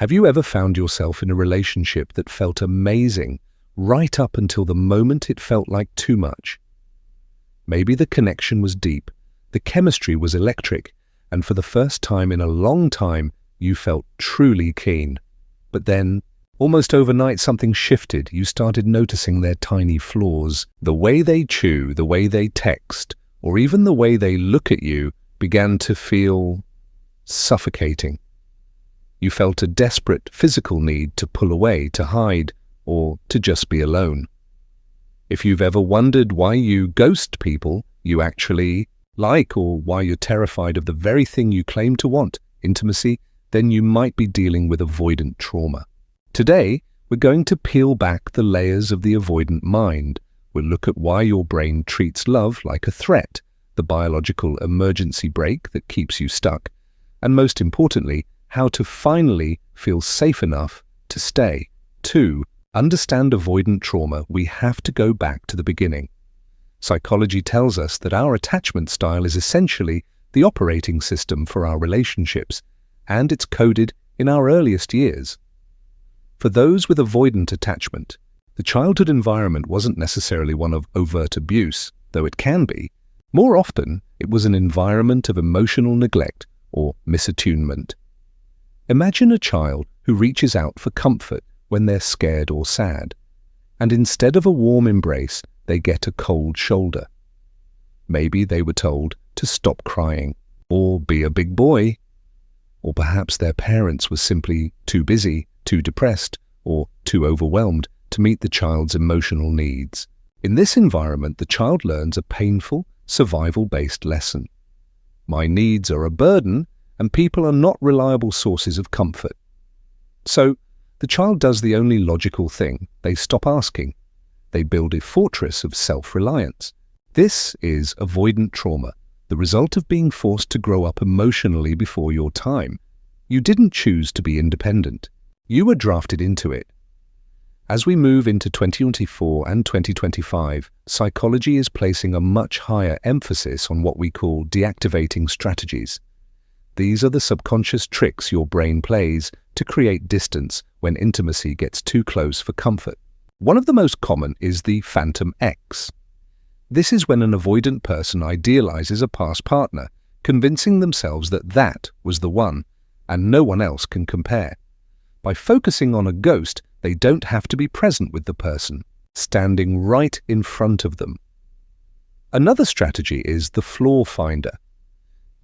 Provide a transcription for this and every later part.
Have you ever found yourself in a relationship that felt amazing right up until the moment it felt like too much? Maybe the connection was deep, the chemistry was electric, and for the first time in a long time, you felt truly keen. But then, almost overnight, something shifted. You started noticing their tiny flaws. The way they chew, the way they text, or even the way they look at you began to feel suffocating. You felt a desperate physical need to pull away, to hide, or to just be alone. If you've ever wondered why you ghost people you actually like, or why you're terrified of the very thing you claim to want, intimacy, then you might be dealing with avoidant trauma. Today, we're going to peel back the layers of the avoidant mind. We'll look at why your brain treats love like a threat, the biological emergency brake that keeps you stuck, and most importantly, how to finally feel safe enough to stay. To understand avoidant trauma, we have to go back to the beginning. Psychology tells us that our attachment style is essentially the operating system for our relationships, and it's coded in our earliest years. For those with avoidant attachment, the childhood environment wasn't necessarily one of overt abuse, though it can be. More often, it was an environment of emotional neglect or misattunement. Imagine a child who reaches out for comfort when they're scared or sad, and instead of a warm embrace, they get a cold shoulder. Maybe they were told to stop crying, or be a big boy, or perhaps their parents were simply too busy, too depressed, or too overwhelmed to meet the child's emotional needs. In this environment, the child learns a painful, survival-based lesson. My needs are a burden, and people are not reliable sources of comfort. So, the child does the only logical thing. They stop asking. They build a fortress of self-reliance. This is avoidant trauma, the result of being forced to grow up emotionally before your time. You didn't choose to be independent. You were drafted into it. As we move into 2024 and 2025, psychology is placing a much higher emphasis on what we call deactivating strategies. These are the subconscious tricks your brain plays to create distance when intimacy gets too close for comfort. One of the most common is the phantom X. This is when an avoidant person idealizes a past partner, convincing themselves that that was the one, and no one else can compare. By focusing on a ghost, they don't have to be present with the person, standing right in front of them. Another strategy is the flaw finder.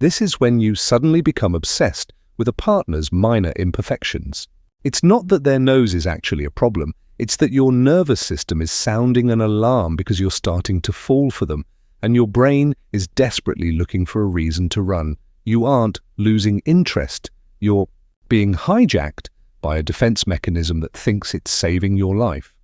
This is when you suddenly become obsessed with a partner's minor imperfections. It's not that their nose is actually a problem, it's that your nervous system is sounding an alarm because you're starting to fall for them, and your brain is desperately looking for a reason to run. You aren't losing interest, you're being hijacked by a defense mechanism that thinks it's saving your life.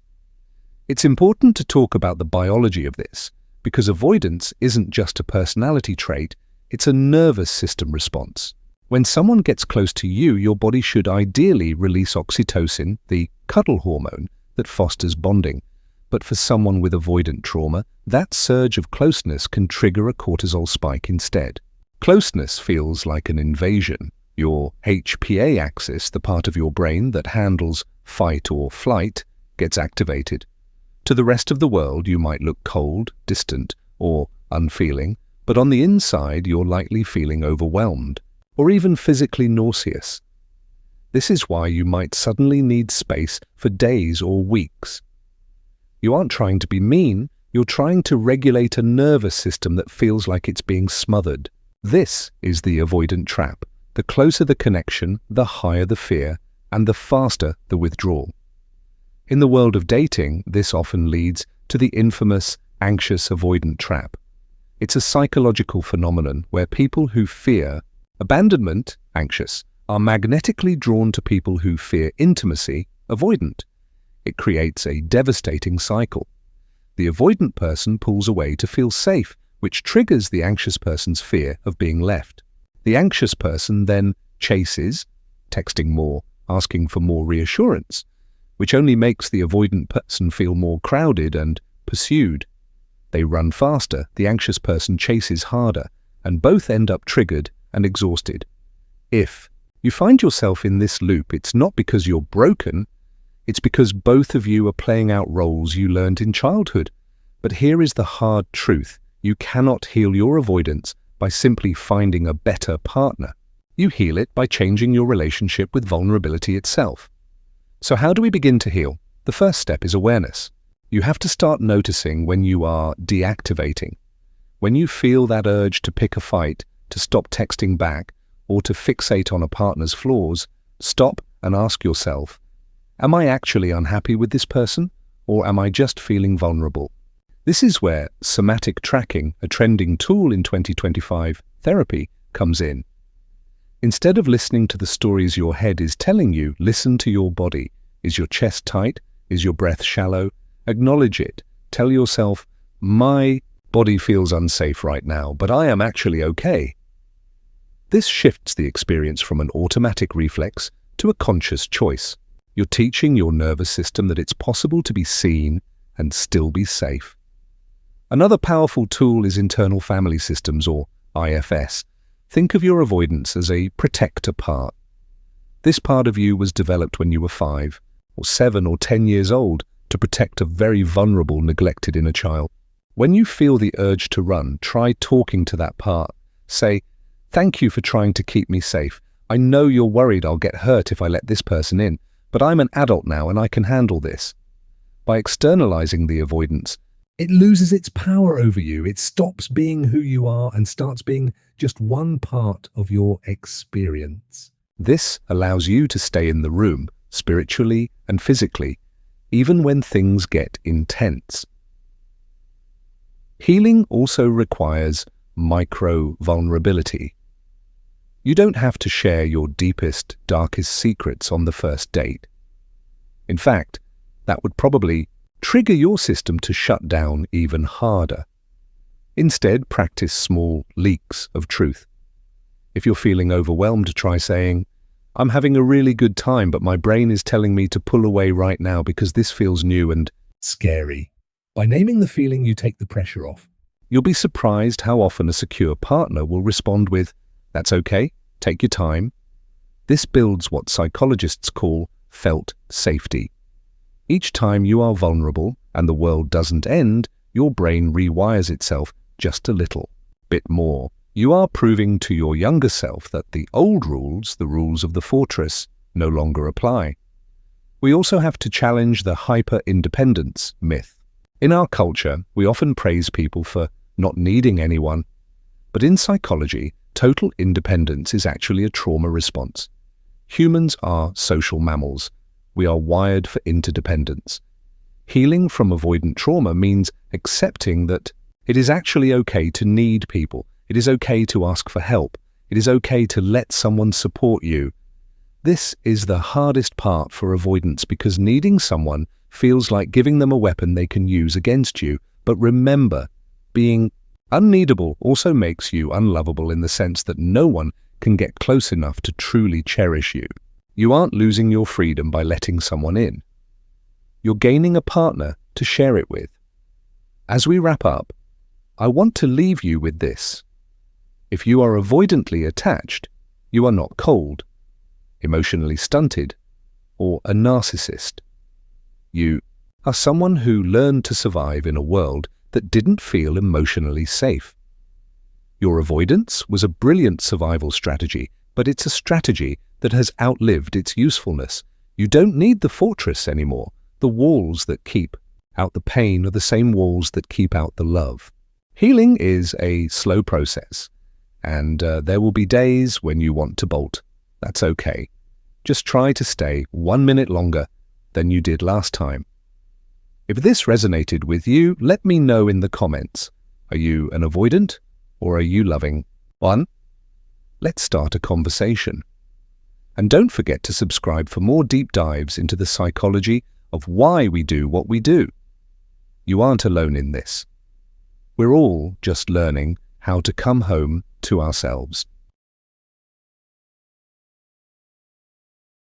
It's important to talk about the biology of this, because avoidance isn't just a personality trait, it's a nervous system response. When someone gets close to you, your body should ideally release oxytocin, the cuddle hormone that fosters bonding. But for someone with avoidant trauma, that surge of closeness can trigger a cortisol spike instead. Closeness feels like an invasion. Your HPA axis, the part of your brain that handles fight or flight, gets activated. To the rest of the world, you might look cold, distant, or unfeeling, but on the inside, you're likely feeling overwhelmed, or even physically nauseous. This is why you might suddenly need space for days or weeks. You aren't trying to be mean, you're trying to regulate a nervous system that feels like it's being smothered. This is the avoidant trap. The closer the connection, the higher the fear, and the faster the withdrawal. In the world of dating, this often leads to the infamous anxious avoidant trap. It's a psychological phenomenon where people who fear abandonment, anxious, are magnetically drawn to people who fear intimacy, avoidant. It creates a devastating cycle. The avoidant person pulls away to feel safe, which triggers the anxious person's fear of being left. The anxious person then chases, texting more, asking for more reassurance, which only makes the avoidant person feel more crowded and pursued. They run faster, the anxious person chases harder, and both end up triggered and exhausted. If You find yourself in this loop. It's not because you're broken, it's because both of you are playing out roles you learned in childhood. But here is the hard truth. You cannot heal your avoidance by simply finding a better partner. You heal it by changing your relationship with vulnerability itself. So how do we begin to heal? The first step is awareness. You have to start noticing when you are deactivating. When you feel that urge to pick a fight, to stop texting back, or to fixate on a partner's flaws, stop and ask yourself, am I actually unhappy with this person, or am I just feeling vulnerable? This is where somatic tracking, a trending tool in 2025 therapy, comes in. Instead of listening to the stories your head is telling you, listen to your body. Is your chest tight? Is your breath shallow? Acknowledge it. Tell yourself, my body feels unsafe right now, but I am actually okay. This shifts the experience from an automatic reflex to a conscious choice. You're teaching your nervous system that it's possible to be seen and still be safe. Another powerful tool is internal family systems, or IFS. Think of your avoidance as a protector part. This part of you was developed when you were 5 or 7 or 10 years old to protect a very vulnerable, neglected inner child. When you feel the urge to run, try talking to that part. Say, thank you for trying to keep me safe. I know you're worried I'll get hurt if I let this person in, but I'm an adult now and I can handle this. By externalizing the avoidance, it loses its power over you. It stops being who you are and starts being just one part of your experience. This allows you to stay in the room, spiritually and physically, even when things get intense. Healing also requires micro-vulnerability. You don't have to share your deepest, darkest secrets on the first date. In fact, that would probably trigger your system to shut down even harder. Instead, practice small leaks of truth. If you're feeling overwhelmed, try saying, I'm having a really good time, but my brain is telling me to pull away right now because this feels new and scary. By naming the feeling, you take the pressure off. You'll be surprised how often a secure partner will respond with, that's okay, take your time. This builds what psychologists call felt safety. Each time you are vulnerable and the world doesn't end, your brain rewires itself just a little bit more. You are proving to your younger self that the old rules, the rules of the fortress, no longer apply. We also have to challenge the hyper-independence myth. In our culture, we often praise people for not needing anyone. But in psychology, total independence is actually a trauma response. Humans are social mammals. We are wired for interdependence. Healing from avoidant trauma means accepting that it is actually okay to need people. It is okay to ask for help. It is okay to let someone support you. This is the hardest part for avoidance because needing someone feels like giving them a weapon they can use against you. But remember, being unneedable also makes you unlovable in the sense that no one can get close enough to truly cherish you. You aren't losing your freedom by letting someone in. You're gaining a partner to share it with. As we wrap up, I want to leave you with this. If you are avoidantly attached, you are not cold, emotionally stunted, or a narcissist. You are someone who learned to survive in a world that didn't feel emotionally safe. Your avoidance was a brilliant survival strategy, but it's a strategy that has outlived its usefulness. You don't need the fortress anymore. The walls that keep out the pain are the same walls that keep out the love. Healing is a slow process, and there will be days when you want to bolt. That's okay. Just try to stay 1 minute longer than you did last time. If this resonated with you, let me know in the comments. Are you an avoidant or are you loving? 1. Let's start a conversation. And don't forget to subscribe for more deep dives into the psychology of why we do what we do. You aren't alone in this. We're all just learning how to come home to ourselves.